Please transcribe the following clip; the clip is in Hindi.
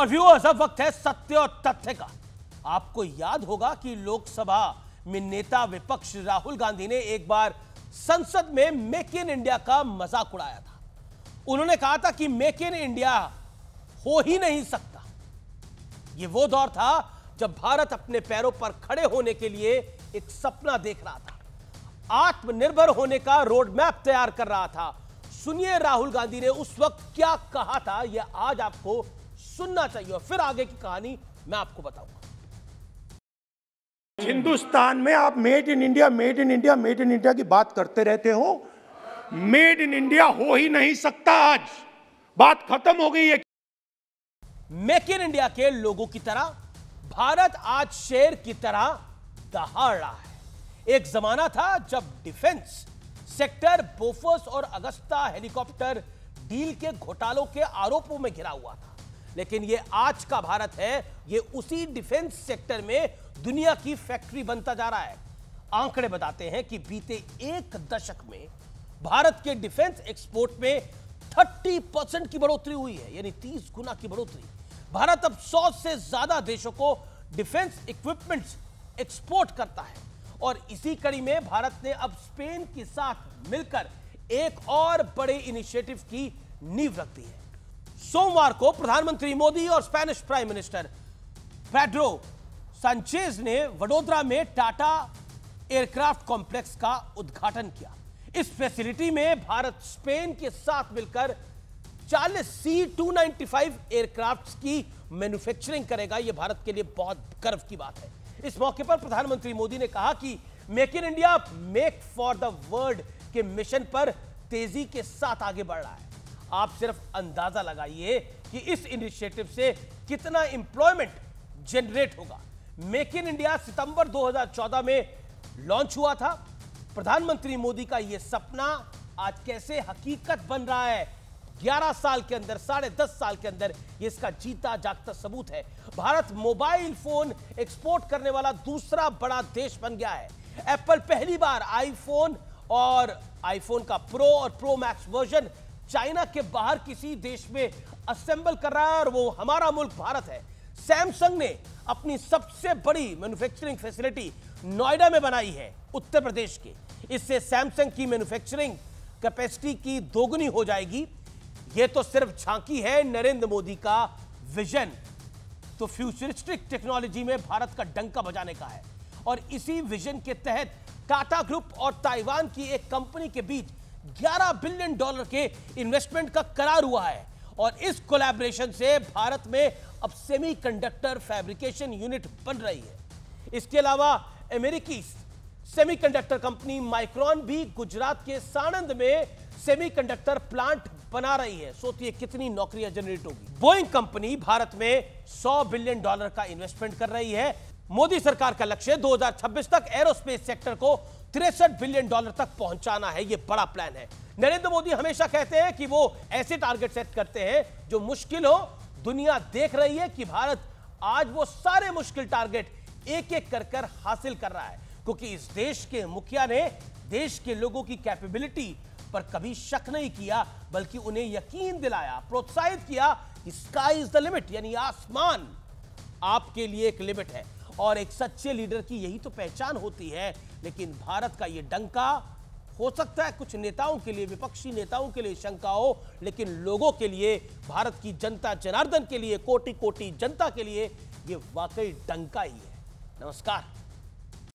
और व्यूअर्स, अब वक्त है सत्य और तथ्य का। आपको याद होगा कि लोकसभा में नेता विपक्ष राहुल गांधी ने एक बार संसद में मेक इन इंडिया का मजाक उड़ाया था। उन्होंने कहा था कि मेक इन इंडिया हो ही नहीं सकता। यह वो दौर था जब भारत अपने पैरों पर खड़े होने के लिए एक सपना देख रहा था, आत्मनिर्भर होने का रोड मैप तैयार कर रहा था। सुनिए राहुल गांधी ने उस वक्त क्या कहा था, यह आज आपको सुनना चाहिए और फिर आगे की कहानी मैं आपको बताऊंगा। हिंदुस्तान में आप made in India, made in India, made in India की बात करते रहते हो। मेड इन इंडिया हो ही नहीं सकता। आज बात खत्म हो गई है। मेक इन इंडिया के लोगों की तरह भारत आज शेर की तरह दहाड़ रहा है। एक जमाना था जब डिफेंस सेक्टर बोफोर्स और अगस्ता हेलीकॉप्टर डील के घोटालों के आरोपों में घिरा हुआ था, लेकिन यह आज का भारत है। यह उसी डिफेंस सेक्टर में दुनिया की फैक्ट्री बनता जा रहा है। आंकड़े बताते हैं कि बीते एक दशक में भारत के डिफेंस एक्सपोर्ट में 30% की बढ़ोतरी हुई है, यानी 30 गुना की बढ़ोतरी। भारत अब 100 से ज्यादा देशों को डिफेंस इक्विपमेंट्स एक्सपोर्ट करता है और इसी कड़ी में भारत ने अब स्पेन के साथ मिलकर एक और बड़े इनिशिएटिव की नींव रख दी है। सोमवार को प्रधानमंत्री मोदी और Spanish prime minister Pedro Sanchez ने वडोदरा में टाटा एयरक्राफ्ट कॉम्प्लेक्स का उद्घाटन किया। इस फैसिलिटी में भारत स्पेन के साथ मिलकर 40 C-295 एयरक्राफ्ट्स की मैन्युफैक्चरिंग करेगा। यह भारत के लिए बहुत गर्व की बात है। इस मौके पर प्रधानमंत्री मोदी ने कहा कि make in India, make for the world के मिशन पर तेजी के साथ आगे बढ़ रहा है। आप सिर्फ अंदाजा लगाइए कि इस इनिशिएटिव से कितना एम्प्लॉयमेंट जनरेट होगा। मेक इन इंडिया सितंबर 2014 में लॉन्च हुआ था। प्रधानमंत्री मोदी का यह सपना आज कैसे हकीकत बन रहा है, 11 साल के अंदर, 10.5 साल के अंदर, ये इसका जीता जागता सबूत है। भारत मोबाइल फोन एक्सपोर्ट करने वाला दूसरा बड़ा देश बन गया है। एप्पल पहली बार आईफोन और आईफोन का प्रो और प्रो मैक्स वर्जन चाइना के बाहर किसी देश में असेंबल कर रहा है और वो हमारा मुल्क भारत है। सैमसंग ने अपनी सबसे बड़ी मैन्युफैक्चरिंग फैसिलिटी नोएडा में बनाई है, उत्तर प्रदेश के। इससे सैमसंग की मैन्युफैक्चरिंग कैपेसिटी की दोगुनी हो जाएगी। यह तो सिर्फ झांकी है नरेंद्र मोदी का विजन, तो फ्यूचरिस्टिक टेक्नोलॉजी में भारत का डंका बजाने का है। और इसी विजन के तहत टाटा ग्रुप और ताइवान की एक कंपनी के बीच $11 बिलियन के इन्वेस्टमेंट का करार हुआ है और इस कोलैबोरेशन से भारत में अब सेमीकंडक्टर फैब्रिकेशन यूनिट बन रही है। इसके अलावा अमेरिकी सेमीकंडक्टर कंपनी माइक्रोन भी गुजरात के साणंद में सेमीकंडक्टर प्लांट बना रही है। सोचिए कितनी नौकरियां जनरेट होगी। बोइंग कंपनी भारत में $100 बिलियन का इन्वेस्टमेंट कर रही है। मोदी सरकार का लक्ष्य 2026 तक एरोस्पेस सेक्टर को $63 बिलियन तक पहुंचाना है। यह बड़ा प्लान है। नरेंद्र मोदी हमेशा कहते हैं कि वो ऐसे टारगेट सेट करते हैं जो मुश्किल हो। दुनिया देख रही है कि भारत आज वो सारे मुश्किल टारगेट एक एक कर हासिल कर रहा है, क्योंकि इस देश के मुखिया ने देश के लोगों की कैपेबिलिटी पर कभी शक नहीं किया, बल्कि उन्हें यकीन दिलाया, प्रोत्साहित किया कि स्काई इज द लिमिट, यानी आसमान आपके लिए एक लिमिट है। और एक सच्चे लीडर की यही तो पहचान होती है। लेकिन भारत का यह डंका हो सकता है कुछ नेताओं के लिए, विपक्षी नेताओं के लिए शंका हो, लेकिन लोगों के लिए, भारत की जनता जनार्दन के लिए, कोटि कोटि जनता के लिए यह वाकई डंका ही है। नमस्कार।